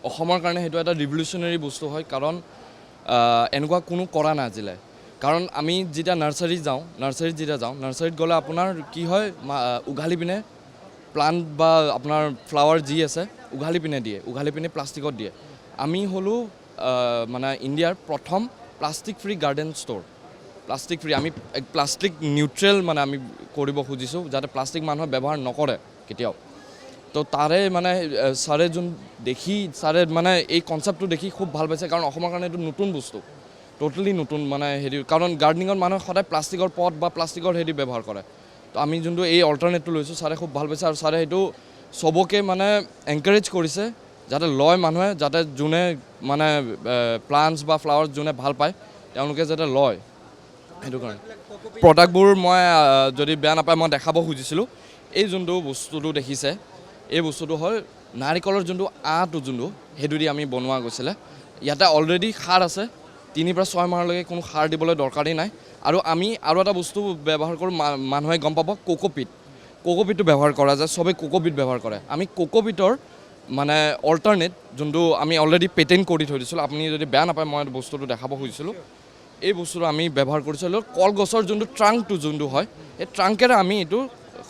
অসমৰ কাৰণে সেইটো এটা ৰিভলিউচনাৰী বস্তু হয় কাৰণ এনেকুৱা কোনো কৰা নাই আজিলৈ কাৰণ আমি যেতিয়া নাৰ্চাৰীত যাওঁ নাৰ্চাৰীত গ'লে আপোনাৰ কি হয় উঘালি পিনে প্লাণ্ট বা আপোনাৰ ফ্লাৱাৰ যি আছে উঘালি পিনে প্লাষ্টিকত দিয়ে আমি হ'লোঁ মানে ইণ্ডিয়াৰ প্ৰথম plastic free garden store plastic free আমি প্লাষ্টিক নিউট্ৰেল মানে আমি কৰিব খুজিছোঁ যাতে প্লাষ্টিক মানুহে ব্যৱহাৰ নকৰে কেতিয়াও তো তাৰে মানে ছাৰে মানে এই কনচেপ্টটো দেখি খুব ভাল পাইছে কাৰণ অসমৰ কাৰণে এইটো নতুন বস্তু টোটেলি নতুন মানে হেৰি কাৰণ গাৰ্ডেনিঙত মানুহে সদায় প্লাষ্টিকৰ পট বা প্লাষ্টিকৰ হেৰি ব্যৱহাৰ কৰে তো আমি যোনটো এই অল্টাৰনেটটো লৈছোঁ ছাৰে খুব ভাল পাইছে আৰু ছাৰে সেইটো চবকে মানে এনকাৰেজ কৰিছে যাতে লয় মানুহে যাতে যোনে মানে প্লাণ্টছ বা ফ্লাৱাৰ্ছ যোনে ভাল পায় তেওঁলোকে যাতে লয় সেইটো কাৰণে প্ৰডাক্টবোৰ মই যদি বেয়া নাপায় মই দেখাব খুজিছিলোঁ এই যোনটো বস্তুটো দেখিছে এই বস্তুটো হ'ল নাৰিকলৰ যোনটো আটো যোনটো সেইটো দি আমি বনোৱা গৈছিলে ইয়াতে অলৰেডি সাৰ আছে 3 পৰা 6 মাহলৈকে কোনো সাৰ দিবলৈ দৰকাৰেই নাই আৰু আমি আৰু এটা বস্তু ব্যৱহাৰ কৰোঁ মানুহে গম পাব কোকোপিটটো ব্যৱহাৰ কৰা যায় চবেই কোকোপিট ব্যৱহাৰ কৰে আমি কোকোপিটৰ মানে অল্টাৰনেট যোনটো আমি অলৰেডি পেটেণ্ট কৰি থৈ দিছিলোঁ আপুনি যদি বেয়া নাপায় মই বস্তুটো দেখাব খুজিছিলোঁ এই বস্তুটো আমি ব্যৱহাৰ কৰিছিলোঁ কলগছৰ যোনটো ট্ৰাংকটো যোনটো হয় এই ট্ৰাংকেৰে আমি এইটো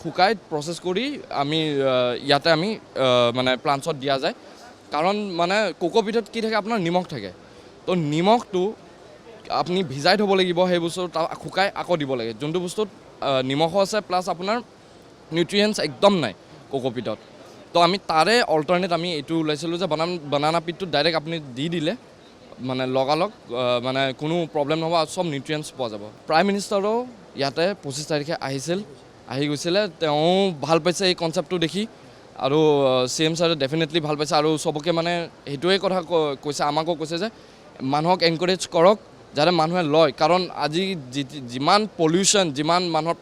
শুকাই প্ৰচেছ কৰি আমি ইয়াতে আমি মানে প্লাণ্টছত দিয়া যায় কাৰণ মানে কোকোপিটত কি থাকে আপোনাৰ নিমখ থাকে তো নিমখটো আপুনি ভিজাই থ'ব লাগিব সেই বস্তুটো শুকাই আকৌ দিব লাগে যোনটো বস্তুত নিমখো আছে প্লাছ আপোনাৰ নিউট্ৰিয়েণ্টছ একদম নাই কোকোপিটত তো আমি তাৰে অল্টাৰনেট আমি এইটো ওলাইছিলোঁ যে বানানা পিটটো ডাইৰেক্ট আপুনি দি দিলে মানে লগালগ মানে কোনো প্ৰব্লেম নহ'ব আৰু চব নিউট্ৰিয়েণ্টছ পোৱা যাব প্ৰাইম মিনিষ্টাৰো ইয়াতে 25 তাৰিখে আহি গৈছিলে তেওঁ ভাল পাইছে এই কনচেপ্টটো দেখি আৰু CM ছাৰে ডেফিনেটলি ভাল পাইছে আৰু চবকে মানে সেইটোৱে কথা কৈছে আমাকো কৈছে যে মানুহক এনকাৰেজ কৰক যাতে মানুহে লয় কাৰণ আজি যিমান পলিউশ্যন যিমান মানুহৰ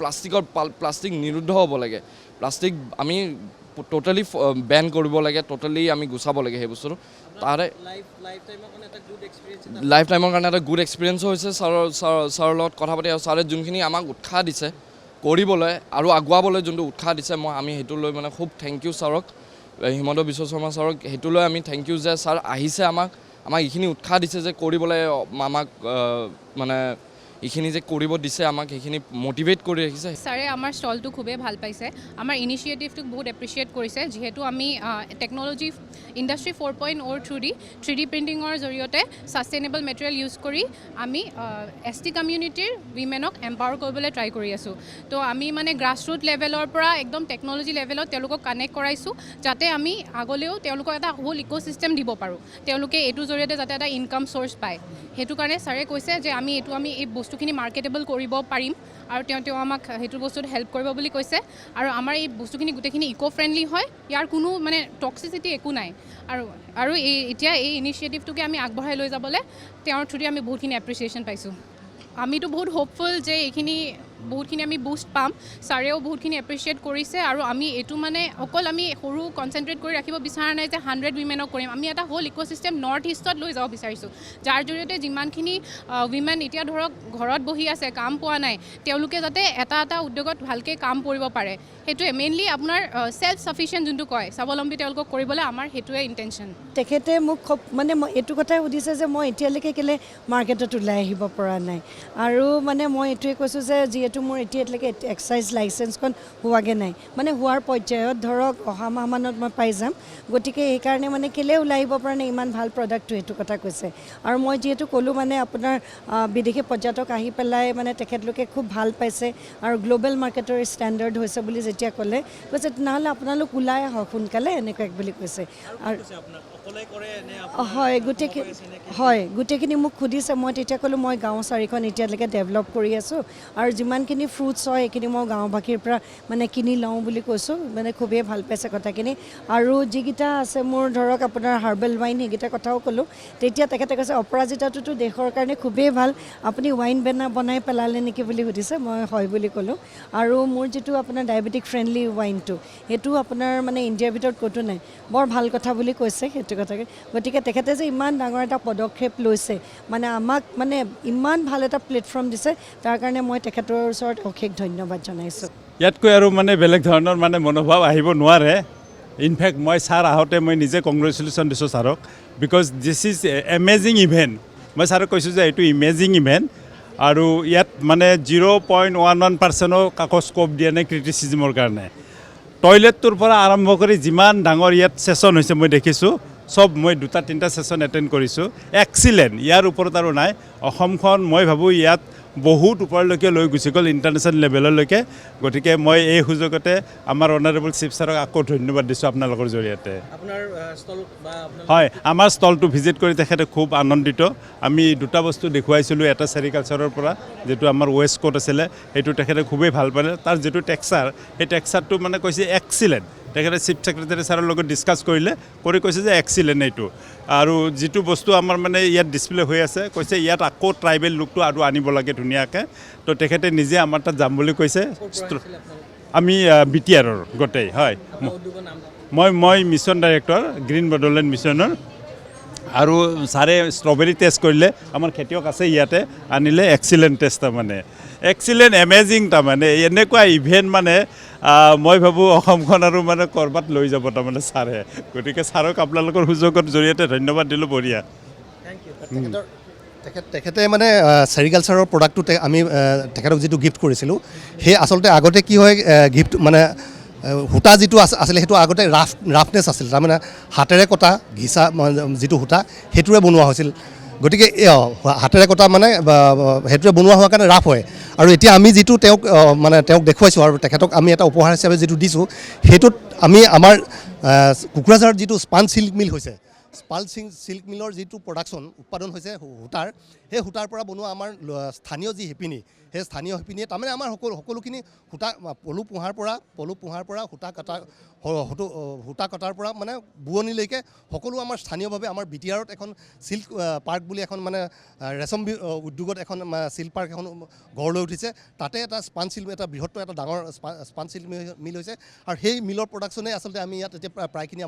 প্লাষ্টিক নিৰুদ্ধ হ'ব লাগে প্লাষ্টিক আমি টোটেলি বেন কৰিব লাগে টোটেলি আমি গুচাব লাগে সেই বস্তুটো তাৰে লাইফ টাইমৰ কাৰণে এটা গুড এক্সপিৰিয়েঞ্চো হৈছে ছাৰৰ লগত কথা পাতি আৰু ছাৰে যোনখিনি আমাক উৎসাহ দিছে কৰিবলৈ আৰু আগুৱাবলৈ যোনটো উৎসাহ দিছে আমি সেইটো লৈ মানে খুব থেংক ইউ ছাৰক হিমন্ত বিশ্ব শৰ্মা ছাৰক সেইটো লৈ আমি থেংক ইউ যে ছাৰ আহিছে আমাক এইখিনি উৎসাহ দিছে যে কৰিবলৈ আমাক মানে এইখিনি যে কৰিব দিছে আমাক সেইখিনি মটিভেট কৰি ৰাখিছে ছাৰে আমাৰ ষ্টলটো খুবেই ভাল পাইছে আমাৰ ইনিচিয়েটিভটোক বহুত এপ্ৰিচিয়েট কৰিছে যিহেতু আমি টেকন'লজি ইণ্ডাষ্ট্ৰী 4.0 3D প্ৰিণ্টিঙৰ জৰিয়তে ছাষ্টেইনেবল মেটেৰিয়েল ইউজ কৰি আমি ST কমিউনিটিৰ উইমেনক এম্পাৱাৰ কৰিবলৈ ট্ৰাই কৰি আছোঁ তো আমি মানে গ্ৰাছৰুট লেভেলৰ পৰা একদম টেকন'লজি লেভেলত তেওঁলোকক কানেক্ট কৰাইছোঁ যাতে আমি আগলৈও তেওঁলোকক এটা হোল ইক'চিষ্টেম দিব পাৰোঁ তেওঁলোকে এইটোৰ জৰিয়তে যাতে এটা ইনকাম চ'ৰ্চ পায় সেইটো কাৰণে ছাৰে কৈছে যে আমি এই বস্তুখিনি মাৰ্কেটেবল কৰিব পাৰিম আৰু তেওঁ আমাক সেইটো বস্তুত হেল্প কৰিব বুলি কৈছে আৰু আমাৰ এই বস্তুখিনি গোটেইখিনি ইক' ফ্ৰেণ্ডলি হয় ইয়াৰ কোনো মানে টক্সিচিটি একো নাই আৰু এতিয়া এই ইনিচিয়েটিভটোকে আমি আগবঢ়াই লৈ যাবলৈ তেওঁৰ থ্ৰুদি আমি বহুতখিনি এপ্ৰিচিয়েশ্যন পাইছোঁ আমিতো বহুত হোপফুল যে এইখিনি বহুতখিনি আমি বুষ্ট পাম ছাৰেও বহুতখিনি এপ্ৰিচিয়েট কৰিছে আৰু আমি এইটো মানে অকল আমি সৰু কনচেনট্ৰেট কৰি ৰাখিব বিচৰা নাই যে 100 উইমেনক কৰিম আমি এটা হোল ইক'চিষ্টেম নৰ্থ ইষ্টত লৈ যাব বিচাৰিছোঁ যাৰ জৰিয়তে যিমানখিনি উইমেন এতিয়া ধৰক ঘৰত বহি আছে কাম পোৱা নাই তেওঁলোকে যাতে এটা উদ্যোগত ভালকৈ কাম কৰিব পাৰে সেইটোৱে মেইনলি আপোনাৰ ছেল্ফ ছাফিচিয়েণ্ট যোনটো কয় স্বাৱলম্বী তেওঁলোকক কৰিবলৈ আমাৰ সেইটোৱে ইণ্টেনশ্যন তেখেতে মোক মানে এইটো কথাই সুধিছে যে মই এতিয়ালৈকে কেলৈ মাৰ্কেটত ওলাই আহিব পৰা নাই আৰু মানে মই এইটোৱে কৈছোঁ যে যিহেতু মোৰ এতিয়ালৈকে এক্সাইজ লাইচেঞ্চখন হোৱাগৈ নাই মানে হোৱাৰ পৰ্যায়ত ধৰক অহা মাহমানত মই পাই যাম গতিকে সেইকাৰণে মানে কেলৈ ওলাই আহিব পৰা নাই ইমান ভাল প্ৰডাক্টটো সেইটো কথা কৈছে আৰু মই যিহেতু ক'লোঁ মানে আপোনাৰ বিদেশী পৰ্যটক আহি পেলাই মানে তেখেতলোকে খুব ভাল পাইছে আৰু গ্ল'বেল মাৰ্কেটৰ ষ্টেণ্ডাৰ্ড হৈছে বুলি যেতিয়া ক'লে কৈছে তেনেহ'লে আপোনালোক ওলাই আহক সোনকালে এনেকুৱা বুলি কৈছে আৰু হয় গোটেইখিনি মোক সুধিছে মই তেতিয়া ক'লোঁ মই গাঁও 4খন এতিয়ালৈকে ডেভেলপ কৰি আছোঁ আৰু যিমানখিনি ফ্ৰুটছ হয় সেইখিনি মই গাঁওবাসীৰ পৰা মানে কিনি লওঁ বুলি কৈছোঁ মানে খুবেই ভাল পাইছে কথাখিনি আৰু যিকেইটা আছে মোৰ ধৰক আপোনাৰ হাৰ্বেল ৱাইন সেইকেইটা কথাও ক'লোঁ তেতিয়া তেখেতে কৈছে অপৰাজিতাটোতো দেশৰ কাৰণে খুবেই ভাল আপুনি ৱাইন বনাই পেলালে নেকি বুলি সুধিছে মই হয় বুলি ক'লোঁ আৰু মোৰ যিটো আপোনাৰ ডায়েবেটিক ফ্ৰেণ্ডলি ৱাইনটো সেইটো আপোনাৰ মানে ইণ্ডিয়াৰ ভিতৰত ক'তো নাই বৰ ভাল কথা বুলি কৈছে সেইটো কথাকে গতিকে তেখেতে যে ইমান ডাঙৰ এটা পদক্ষেপ লৈছে মানে আমাক মানে ইমান ভাল এটা প্লেটফৰ্ম দিছে তাৰ কাৰণে মই তেখেতৰ ওচৰত অশেষ ধন্যবাদ জনাইছোঁ ইয়াতকৈ আৰু মানে বেলেগ ধৰণৰ মানে মনোভাৱ আহিব নোৱাৰে ইনফেক্ট মই ছাৰ আহোঁতে মই নিজে কংগ্ৰেচুলেশ্যন দিছোঁ ছাৰক because this is amazing event মই ছাৰক কৈছোঁ যে এইটো ইমেজিং ইভেণ্ট আৰু ইয়াত মানে 0.11%ও কাকো স্ক'প দিয়া নাই ক্ৰিটিচিজমৰ কাৰণে টয়লেটটোৰ পৰা আৰম্ভ কৰি যিমান ডাঙৰ ইয়াত ছেশ্যন হৈছে মই দেখিছোঁ চব মই 2-3টা ছেশ্যন এটেণ্ড কৰিছোঁ এক্সিলেণ্ট ইয়াৰ ওপৰত আৰু নাই অসমখন মই ভাবোঁ ইয়াত বহুত ওপৰলৈকে লৈ গুচি গ'ল ইণ্টাৰনেশ্যনেল লেভেললৈকে গতিকে মই এই সুযোগতে আমাৰ অনাৰেবল চিফ ছাৰক আকৌ ধন্যবাদ দিছোঁ আপোনালোকৰ জৰিয়তে হয় আমাৰ ষ্টলটো ভিজিট কৰি তেখেতে খুব আনন্দিত আমি 2টা বস্তু দেখুৱাইছিলোঁ এটা ছেৰিকালচাৰৰ পৰা যিটো আমাৰ ৱেষ্ট কোট আছিলে সেইটো তেখেতে খুবেই ভাল পালে তাৰ যিটো টেক্সাৰ সেই টেক্সাৰটো মানে কৈছে এক্সিলেণ্ট তেখেতে চিফ ছেক্ৰেটাৰী ছাৰৰ লগত ডিছকাছ কৰিলে কৰি কৈছে যে এক্সিলেণ্ট এইটো আৰু যিটো বস্তু আমাৰ মানে ইয়াত ডিছপ্লে হৈ আছে কৈছে ইয়াত আকৌ ট্ৰাইবেল লুকটো আৰু আনিব লাগে ধুনীয়াকৈ তো তেখেতে নিজে আমাৰ তাত যাম বুলি কৈছে আমি BTRৰ গোটেই হয় মই মিছন ডাইৰেক্টৰ গ্ৰীণ বডোলেণ্ড মিছনৰ আৰু ছাৰে ষ্ট্ৰবেৰী টেষ্ট কৰিলে আমাৰ খেতিয়ক আছে ইয়াতে আনিলে এক্সিলেণ্ট টেষ্ট তাৰমানে এক্সিলেণ্ট এমেজিং তাৰমানে এনেকুৱা ইভেণ্ট মানে মই ভাবোঁ অসমখন আৰু মানে ক'ৰবাত লৈ যাব তাৰমানে ছাৰে গতিকে ছাৰক আপোনালোকৰ সুযোগৰ জৰিয়তে ধন্যবাদ দিলোঁ বঢ়িয়া তেখেতে মানে ছেৰিকালচাৰৰ প্ৰডাক্টটো আমি তেখেতক যিটো গিফ্ট কৰিছিলোঁ সেই আচলতে আগতে কি হয় গিফ্ট মানে সূতা যিটো আছিলে সেইটো আগতে ৰাফনেছ আছিল তাৰমানে হাতেৰে কটা ঘিচা যিটো সূতা সেইটোৰে বনোৱা হৈছিল গতিকে হাতেৰে কটা মানে সেইটোৱে বনোৱা হোৱাৰ কাৰণে ৰাফ হয় আৰু এতিয়া আমি যিটো তেওঁক দেখুৱাইছোঁ আৰু তেখেতক আমি এটা উপহাৰ হিচাপে যিটো দিছোঁ সেইটোত আমি আমাৰ কোকৰাঝাৰত যিটো স্পান চিল্ক মিল হৈছে স্পাল চিল্ক মিলৰ যিটো প্ৰডাকশ্যন উৎপাদন হৈছে সূতাৰ সেই সূতাৰ পৰা বনোৱা আমাৰ স্থানীয় যি শিপিনী সেই স্থানীয় শিপিনীয়ে তাৰমানে আমাৰ সকলোখিনি সূতা পলু পোহাৰ পৰা সূতা কটাৰ পৰা মানে বোৱনীলৈকে সকলো আমাৰ স্থানীয়ভাৱে আমাৰ BTRত এখন চিল্ক পাৰ্ক বুলি এখন মানে ৰেচম উদ্যোগত এখন চিল্ক পাৰ্ক এখন গঢ় লৈ উঠিছে তাতে এটা স্পান চিল্ক এটা বৃহত্তৰ এটা ডাঙৰ স্পান চিল্ক মিল হৈছে আৰু সেই মিলৰ প্ৰডাকশ্যনে আচলতে আমি ইয়াত এতিয়া প্ৰায়খিনি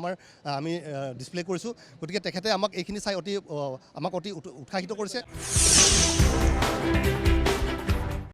আমি ডিছপ্লে কৰিছোঁ গতিকে তেখেতে আমাক এইখিনি চাই অতি উৎসাহিত কৰিছে